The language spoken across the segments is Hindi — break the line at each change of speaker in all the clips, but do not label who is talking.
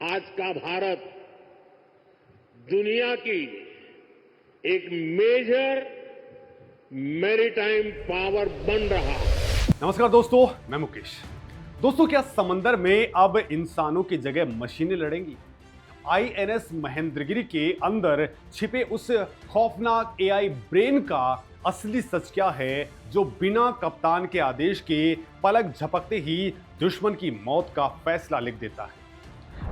आज का भारत दुनिया की एक मेजर मैरीटाइम पावर बन रहा है।
नमस्कार दोस्तों, मैं मुकेश। दोस्तों, क्या समंदर में अब इंसानों की जगह मशीनें लड़ेंगी? आईएनएस महेंद्रगिरी के अंदर छिपे उस खौफनाक एआई ब्रेन का असली सच क्या है, जो बिना कप्तान के आदेश के पलक झपकते ही दुश्मन की मौत का फैसला लिख देता है।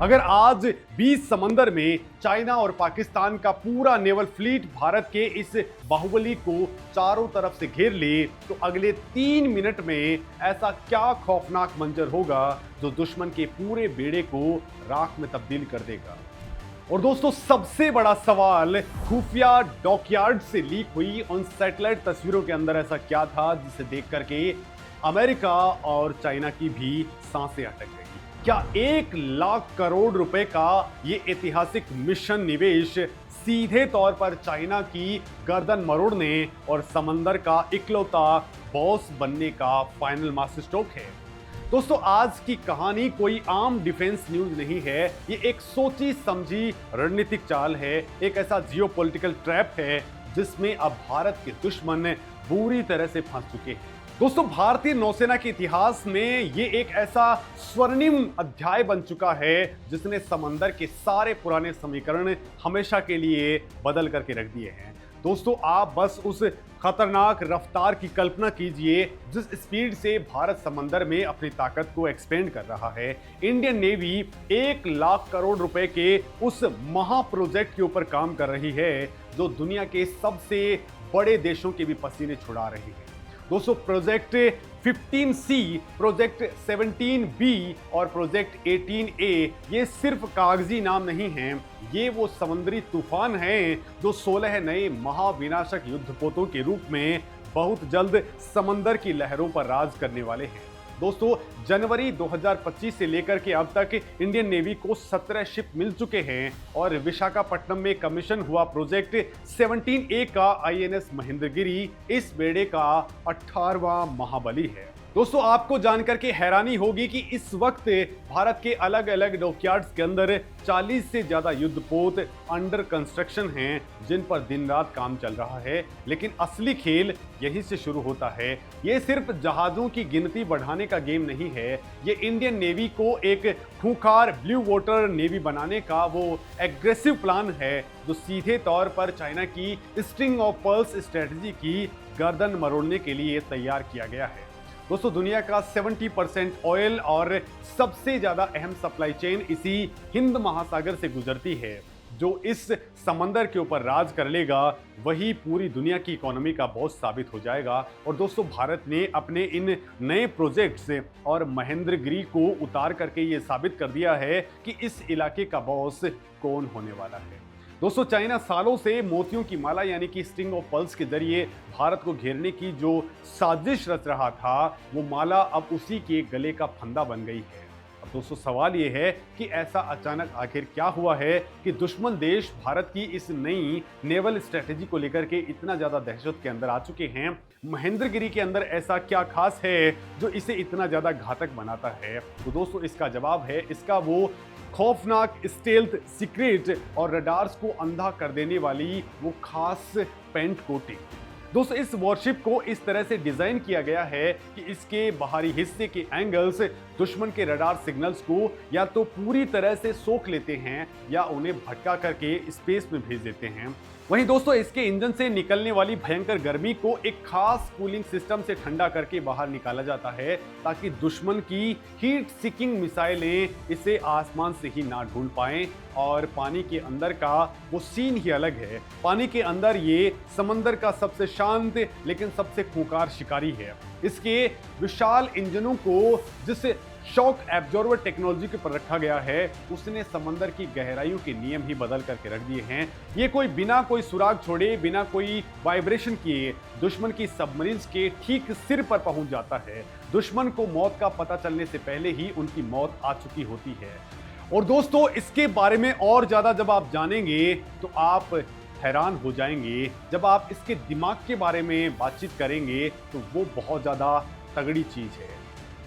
अगर आज 20 समंदर में चाइना और पाकिस्तान का पूरा नेवल फ्लीट भारत के इस बाहुबली को चारों तरफ से घेर ले, तो अगले 3 मिनट में ऐसा क्या खौफनाक मंजर होगा जो दुश्मन के पूरे बेड़े को राख में तब्दील कर देगा। और दोस्तों, सबसे बड़ा सवाल, खुफिया डॉकयार्ड से लीक हुई उन सैटेलाइट तस्वीरों के अंदर ऐसा क्या था जिसे देख करके अमेरिका और चाइना की भी सांसें अटक गई। क्या 1 लाख करोड़ रुपए का ये ऐतिहासिक मिशन निवेश सीधे तौर पर चाइना की गर्दन मरोड़ने और समंदर का इकलौता बॉस बनने का फाइनल मास्टर स्ट्रोक है? दोस्तों, आज की कहानी कोई आम डिफेंस न्यूज नहीं है। ये एक सोची समझी रणनीतिक चाल है, एक ऐसा जियोपॉलिटिकल ट्रैप है जिसमें अब भारत के दुश्मन बुरी तरह से फंस चुके हैं। दोस्तों, भारतीय नौसेना के इतिहास में ये एक ऐसा स्वर्णिम अध्याय बन चुका है जिसने समंदर के सारे पुराने समीकरण हमेशा के लिए बदल करके रख दिए हैं। दोस्तों, आप बस उस खतरनाक रफ्तार की कल्पना कीजिए जिस स्पीड से भारत समंदर में अपनी ताकत को एक्सपेंड कर रहा है। इंडियन नेवी 1 लाख करोड़ रुपए के उस महा प्रोजेक्ट के ऊपर काम कर रही है जो दुनिया के सबसे बड़े देशों के भी पसीने छुड़ा रही है। दोस्तों, प्रोजेक्ट 15C, प्रोजेक्ट 17B और प्रोजेक्ट 18A ये सिर्फ कागजी नाम नहीं हैं, ये वो समुद्री तूफान हैं जो 16 नए महाविनाशक युद्धपोतों के रूप में बहुत जल्द समंदर की लहरों पर राज करने वाले हैं। दोस्तों, जनवरी 2025 से लेकर के अब तक इंडियन नेवी को 17 शिप मिल चुके हैं और विशाखापट्टनम में कमीशन हुआ प्रोजेक्ट 17A का आईएनएस महेंद्रगिरी इस बेड़े का 18वां महाबली है। दोस्तों, आपको जानकर के हैरानी होगी कि इस वक्त भारत के अलग अलग डॉकयार्ड्स के अंदर 40 से ज्यादा युद्धपोत अंडर कंस्ट्रक्शन हैं जिन पर दिन रात काम चल रहा है। लेकिन असली खेल यहीं से शुरू होता है। ये सिर्फ जहाजों की गिनती बढ़ाने का गेम नहीं है, ये इंडियन नेवी को एक खूंखार ब्लू वाटर नेवी बनाने का वो एग्रेसिव प्लान है जो सीधे तौर पर चाइना की स्ट्रिंग ऑफ पर्ल्स स्ट्रेटजी की गर्दन मरोड़ने के लिए तैयार किया गया है। दोस्तों, दुनिया का 70% ऑयल और सबसे ज्यादा अहम सप्लाई चेन इसी हिंद महासागर से गुजरती है। जो इस समंदर के ऊपर राज कर लेगा वही पूरी दुनिया की इकोनॉमी का बॉस साबित हो जाएगा। और दोस्तों, भारत ने अपने इन नए प्रोजेक्ट्स और महेंद्रगिरी को उतार करके ये साबित कर दिया है कि इस इलाके का बॉस कौन होने वाला है। दोस्तों, चाइना सालों से मोतियों की माला यानी कि स्ट्रिंग ऑफ पर्ल्स के जरिए भारत को घेरने की जो साजिश रच रहा था, वो माला अब उसी के गले का फंदा बन गई है। अब दोस्तों, सवाल ये है कि ऐसा अचानक आखिर क्या हुआ है कि दुश्मन देश भारत की इस नई नेवल स्ट्रेटेजी को लेकर के इतना ज्यादा दहशत के अंदर आ चुके हैं। महेंद्रगिरी के अंदर ऐसा क्या खास है जो इसे इतना ज्यादा घातक बनाता है? तो दोस्तों, इसका जवाब है इसका वो खौफनाक स्टेल्थ सीक्रेट और रडार्स को अंधा कर देने वाली वो खास पेंट कोटिंग। दोस्तों, इस वॉरशिप को इस तरह से डिजाइन किया गया है कि इसके बाहरी हिस्से के एंगल्स दुश्मन के रडार सिग्नल्स को या तो पूरी तरह से सोख लेते हैं या उन्हें भटका करके स्पेस में भेज देते हैं। वहीं दोस्तों, इसके इंजन से निकलने वाली भयंकर गर्मी को एक खास कूलिंग सिस्टम से ठंडा करके बाहर निकाला जाता है ताकि दुश्मन की हीट सीकिंग मिसाइलें इसे आसमान से ही ना ढूंढ पाएं। और पानी के अंदर का वो सीन ही अलग है। पानी के अंदर ये समंदर का सबसे शांत लेकिन सबसे खूंखार शिकारी है। इसके विशाल इंजनों को जिस शॉक एब्जॉर्बर टेक्नोलॉजी के ऊपर रखा गया है, उसने समंदर की गहराइयों के नियम ही बदल करके रख दिए हैं। ये बिना कोई सुराग छोड़े, बिना कोई वाइब्रेशन किए दुश्मन की सबमरीन्स के ठीक सिर पर पहुंच जाता है। दुश्मन को मौत का पता चलने से पहले ही उनकी मौत आ चुकी होती है। और दोस्तों, इसके बारे में और ज्यादा जब आप जानेंगे तो आप हैरान हो जाएंगे। जब आप इसके दिमाग के बारे में बातचीत करेंगे तो वो बहुत ज्यादा तगड़ी चीज है।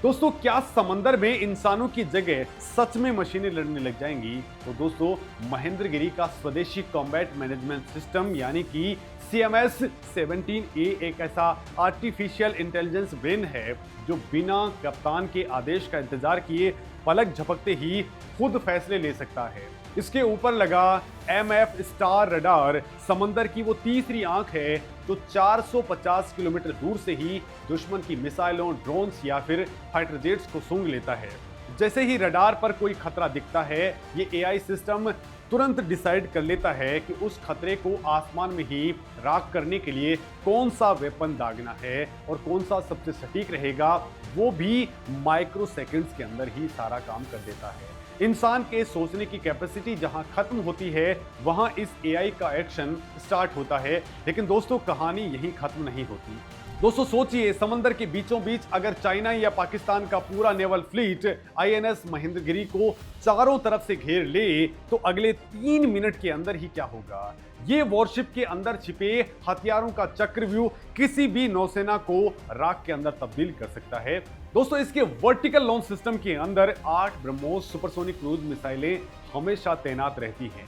दोस्तों क्या समंदर में इंसानों की जगह सच में मशीनें लड़ने लग जाएंगी? तो दोस्तों महेंद्रगिरी का स्वदेशी कॉम्बैट मैनेजमेंट सिस्टम यानी कि CMS 17A एक ऐसा आर्टिफिशियल इंटेलिजेंस ब्रेन है जो बिना कप्तान के आदेश का इंतजार किए पलक झपकते ही खुद फैसले ले सकता है। इसके ऊपर लगा MF स्टार रडार समंदर की वो तीसरी आंख है जो 450 किलोमीटर दूर से ही दुश्मन की मिसाइलों, ड्रोन्स या फिर फाइटर जेट्स को सूंघ लेता है। जैसे ही रडार पर कोई खतरा दिखता है, ये AI सिस्टम तुरंत डिसाइड कर लेता है कि उस खतरे को आसमान में ही राख करने के लिए कौन सा वेपन दागना है और कौन सा सबसे सटीक रहेगा, वो भी माइक्रो सेकंड्स के अंदर ही सारा काम कर देता है। इंसान के सोचने की कैपेसिटी जहां खत्म होती है वहां इस AI का एक्शन स्टार्ट होता है। लेकिन दोस्तों कहानी यहीं खत्म नहीं होती। दोस्तों सोचिए, समंदर के बीचों बीच अगर चाइना या पाकिस्तान का पूरा नेवल फ्लीट INS महेंद्रगिरी को चारों तरफ से घेर ले तो अगले 3 मिनट के अंदर ही क्या होगा? ये वॉरशिप के अंदर छिपे हथियारों का चक्रव्यूह किसी भी नौसेना को राख के अंदर तब्दील कर सकता है। दोस्तों इसके वर्टिकल लॉन्च सिस्टम के अंदर 8 ब्रह्मोस सुपरसोनिक क्रूज मिसाइलें हमेशा तैनात रहती हैं।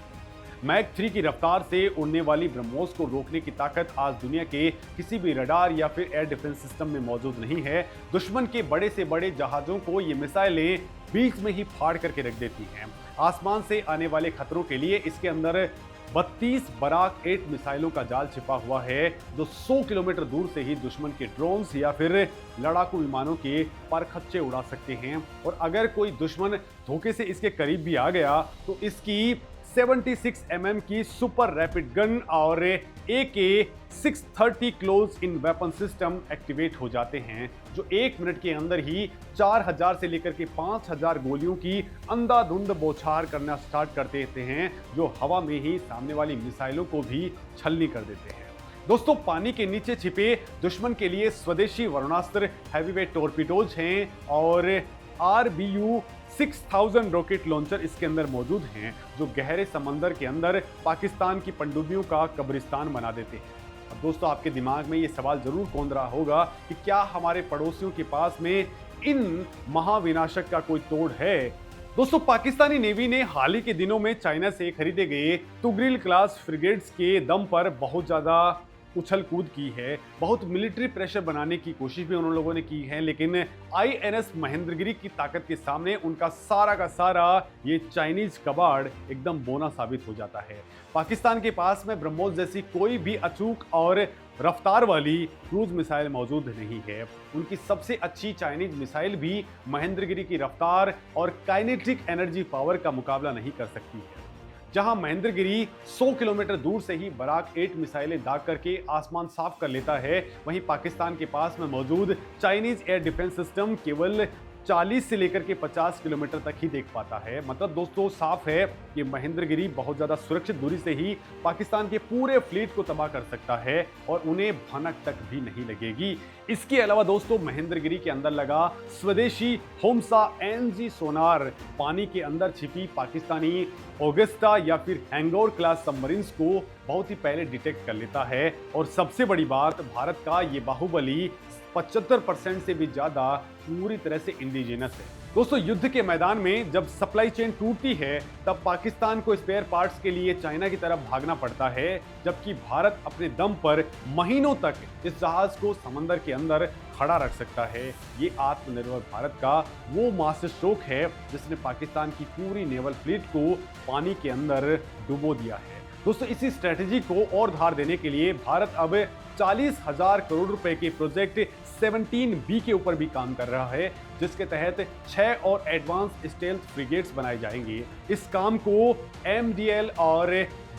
मैक 3 की रफ्तार से उड़ने वाली ब्रह्मोस को रोकने की ताकत आज दुनिया के किसी भी रडार या फिर एयर डिफेंस सिस्टम में मौजूद नहीं है। दुश्मन के बड़े से बड़े जहाजों को ये मिसाइलें बीच में ही फाड़ करके रख देती हैं। आसमान से आने वाले खतरों के लिए इसके अंदर 32 बराक 8 मिसाइलों का जाल छिपा हुआ है जो 100 किलोमीटर दूर से ही दुश्मन के ड्रोन्स या फिर लड़ाकू विमानों के परखच्चे उड़ा सकते हैं। और अगर कोई दुश्मन धोखे से इसके करीब भी आ गया तो इसकी 76 mm की सुपर रैपिड गन और AK-630 close in weapon system activate हो जाते हैं जो 1 मिनट के अंदर ही 4000 से लेकर के 5000 गोलियों की अंधाधुंध बौछार करना स्टार्ट कर देते हैं जो हवा में ही सामने वाली मिसाइलों को भी छलनी कर देते हैं। दोस्तों पानी के नीचे छिपे दुश्मन के लिए स्वदेशी वरुणास्त्र हैवीवेट टॉर्पीडोज हैं और RBU 6000 रॉकेट लॉन्चर इसके अंदर मौजूद हैं जो गहरे समंदर के अंदर पाकिस्तान की पनडुब्बियों का कब्रिस्तान बना देते हैं। अब दोस्तों आपके दिमाग में ये सवाल जरूर कौंध रहा होगा कि क्या हमारे पड़ोसियों के पास में इन महाविनाशक का कोई तोड़ है? दोस्तों पाकिस्तानी नेवी ने हाल ही के दिनों में चाइना से खरीदे गए तुगरिल क्लास फ्रिगेट्स के दम पर बहुत ज्यादा उछल कूद की है, बहुत मिलिट्री प्रेशर बनाने की कोशिश भी उन लोगों ने की है, लेकिन INS महेंद्रगिरी की ताकत के सामने उनका सारा का सारा ये चाइनीज कबाड़ एकदम बोना साबित हो जाता है। पाकिस्तान के पास में ब्रह्मोस जैसी कोई भी अचूक और रफ्तार वाली क्रूज मिसाइल मौजूद नहीं है। उनकी सबसे अच्छी चाइनीज मिसाइल भी महेंद्रगिरी की रफ्तार और काइनेटिक एनर्जी पावर का मुकाबला नहीं कर सकती है। जहां महेंद्रगिरी 100 किलोमीटर दूर से ही बराक 8 मिसाइलें दाग करके आसमान साफ कर लेता है, वहीं पाकिस्तान के पास में मौजूद चाइनीज एयर डिफेंस सिस्टम केवल 40 से लेकर के 50 किलोमीटर तक ही देख पाता है। मतलब दोस्तों साफ है कि महेंद्रगिरी बहुत ज्यादा सुरक्षित दूरी से ही पाकिस्तान के पूरे फ्लीट को तबाह कर सकता है और उन्हें भनक तक भी नहीं लगेगी। इसके अलावा दोस्तों महेंद्रगिरी के अंदर लगा स्वदेशी होम्सा NG सोनार पानी के अंदर छिपी पाकिस्तानी ऑगस्टा या फिर हैंगोर क्लास सबमरीन्स को बहुत ही पहले डिटेक्ट कर लेता है। और सबसे बड़ी बात, भारत का ये बाहुबली 75% से भी ज्यादा पूरी तरह से इंडिजिनस है। दोस्तों युद्ध के मैदान में जब सप्लाई चेन टूटती है तब पाकिस्तान को स्पेयर पार्ट्स के लिए चाइना की तरफ भागना पड़ता है, जबकि भारत अपने दम पर महीनों तक इस जहाज को समंदर के अंदर खड़ा रख सकता है। ये आत्मनिर्भर भारत का वो मास्टर स्ट्रोक है जिसने पाकिस्तान की पूरी नेवल फ्लीट को पानी के अंदर डुबो दिया है। दोस्तों इसी स्ट्रेटेजी को और धार देने के लिए भारत अब 40,000 करोड़ रुपए के प्रोजेक्ट 17B के ऊपर भी काम कर रहा है, जिसके तहत 6 और एडवांस स्टेल्थ फ्रिगेट्स बनाए जाएंगे। इस काम को MDL और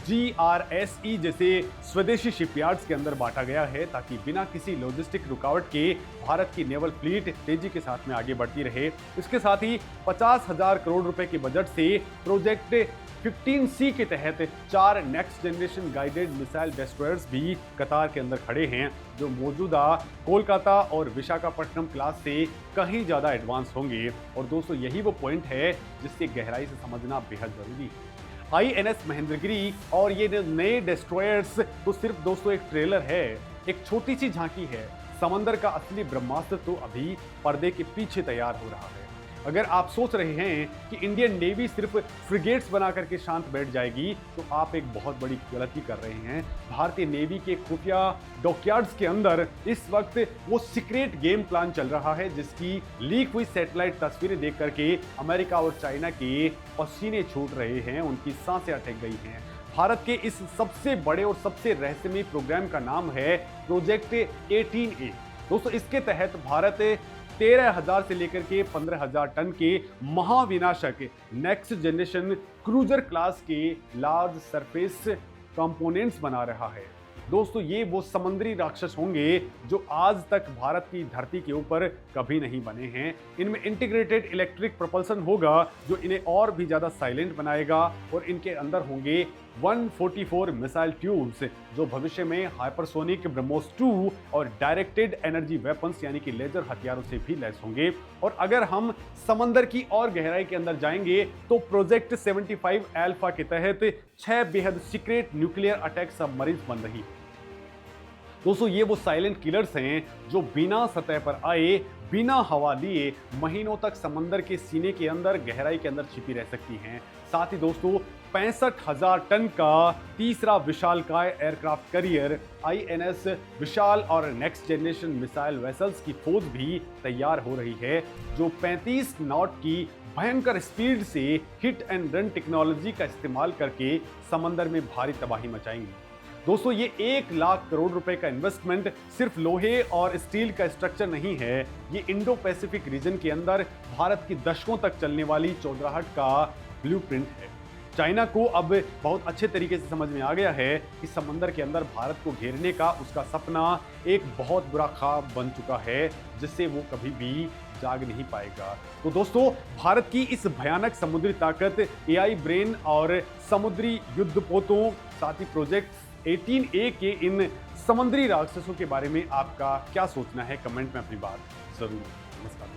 GRSE जैसे स्वदेशी शिपयार्ड्स के अंदर बांटा गया है ताकि बिना किसी लॉजिस्टिक रुकावट के भारत की नेवल फ्लीट तेजी के साथ में आगे बढ़ती रहे। इसके साथ ही 50,000 करोड़ रुपए के बजट से प्रोजेक्ट 15C के तहत 4 नेक्स्ट जनरेशन गाइडेड मिसाइल डेस्ट्रॉयर्स भी कतार के अंदर खड़े हैं जो मौजूदा कोलकाता और विशाखापट्टनम क्लास से कहीं ज़्यादा एडवांस होंगे। और दोस्तों यही वो पॉइंट है जिससे गहराई से समझना बेहद ज़रूरी है। INS महेंद्रगिरी और ये नए डेस्ट्रॉयर्स तो सिर्फ दोस्तों एक ट्रेलर है, एक छोटी सी झांकी है। समंदर का असली ब्रह्मास्त्र तो अभी पर्दे के पीछे तैयार हो रहा है। अगर आप सोच रहे हैं कि इंडियन नेवी सिर्फ फ्रिगेट्स बना करके शांत बैठ जाएगी, तो आप एक बहुत बड़ी गलती कर रहे हैं। भारतीय नेवी के खुफिया डॉकयार्ड्स के अंदर इस वक्त वो सीक्रेट गेम प्लान चल रहा है, जिसकी लीक हुई सैटेलाइट तस्वीरें देख करके अमेरिका और चाइना के पसीने छूट रहे हैं, उनकी सांसें अटक गई हैं। भारत के इस सबसे बड़े और सबसे रहस्यमयी प्रोग्राम का नाम है प्रोजेक्ट 18A। दोस्तों, इसके तहत भारत 13,000 से लेकर के 15,000 टन के महाविनाशक नेक्स्ट जनरेशन क्रूजर क्लास के लार्ज सरफेस कंपोनेंट्स बना रहा है। दोस्तों, ये वो समुद्री राक्षस होंगे जो आज तक भारत की धरती के ऊपर कभी नहीं बने हैं। इनमें इंटीग्रेटेड इलेक्ट्रिक प्रोपल्सन होगा जो इन्हें और भी ज़्यादा साइलेंट बनाएगा, और इनके अंदर होंगे 144 मिसाइल ट्यूब्स जो भविष्य में हाइपरसोनिक ब्रह्मोस 2 और डायरेक्टेड एनर्जी वेपन्स यानी कि लेजर हथियारों से भी लैस होंगे। और अगर हम समंदर की और गहराई के अंदर जाएंगे तो प्रोजेक्ट 75 अल्फा के तहत 6 बेहद सीक्रेट न्यूक्लियर अटैक सबमरीन बन रही है। दोस्तों, ये वो साइलेंट किलर्स हैं जो बिना सतह पर आए, बिना हवा लिए महीनों तक समंदर के सीने के अंदर, गहराई के अंदर छिपी रह सकती हैं। साथ ही दोस्तों, 65,000 टन का तीसरा विशालकाय एयरक्राफ्ट कैरियर INS विशाल और नेक्स्ट जनरेशन मिसाइल वेसल्स की फौज भी तैयार हो रही है, जो 35 नॉट की भयंकर स्पीड से हिट एंड रन टेक्नोलॉजी का इस्तेमाल करके समंदर में भारी तबाही मचाएंगे। दोस्तों, ये 1 लाख करोड़ रुपए का इन्वेस्टमेंट सिर्फ लोहे और स्टील का स्ट्रक्चर नहीं है, ये इंडो पैसिफिक रीजन के अंदर भारत की दशकों तक चलने वाली चौधराहट का ब्लूप्रिंट है। चाइना को अब बहुत अच्छे तरीके से समझ में आ गया है कि समंदर के अंदर भारत को घेरने का उसका सपना एक बहुत बुरा ख्वाब बन चुका है, जिससे वो कभी भी जाग नहीं पाएगा। तो दोस्तों, भारत की इस भयानक समुद्री ताकत, AI ब्रेन और समुद्री युद्धपोतों, साथ ही प्रोजेक्ट 18A के इन समुद्री राक्षसों के बारे में आपका क्या सोचना है? कमेंट में अपनी बात जरूर। नमस्कार।